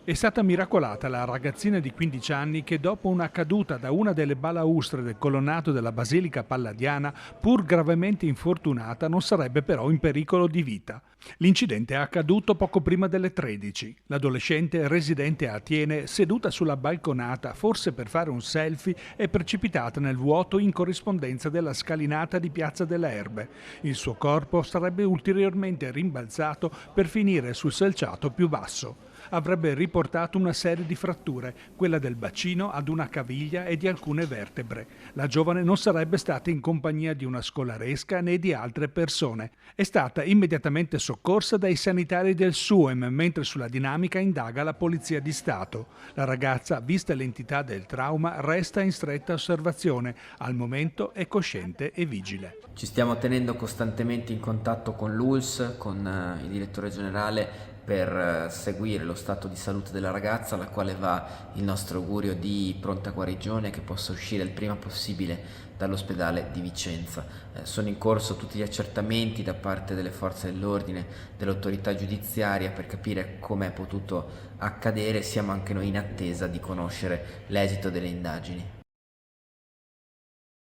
È stata miracolata la ragazzina di 15 anni che dopo una caduta da una delle balaustre del colonnato della Basilica Palladiana, pur gravemente infortunata, non sarebbe però in pericolo di vita. L'incidente è accaduto poco prima delle 13. L'adolescente residente a Atene, seduta sulla balconata, forse per fare un selfie, è precipitata nel vuoto in corrispondenza della scalinata di Piazza delle Erbe. Il suo corpo sarebbe ulteriormente rimbalzato per finire sul selciato più basso. Avrebbe riportato una serie di fratture, quella del bacino ad una caviglia e di alcune vertebre. La giovane non sarebbe stata in compagnia di una scolaresca né di altre persone. È stata immediatamente soccorsa dai sanitari del SUEM, mentre sulla dinamica indaga la Polizia di Stato. La ragazza, vista l'entità del trauma, resta in stretta osservazione. Al momento è cosciente e vigile. Ci stiamo tenendo costantemente in contatto con l'ULSS, con il direttore generale per seguire lo stato di salute della ragazza, alla quale va il nostro augurio di pronta guarigione, che possa uscire il prima possibile dall'ospedale di Vicenza. Sono in corso tutti gli accertamenti da parte delle forze dell'ordine, dell'autorità giudiziaria per capire come è potuto accadere. Siamo anche noi in attesa di conoscere l'esito delle indagini.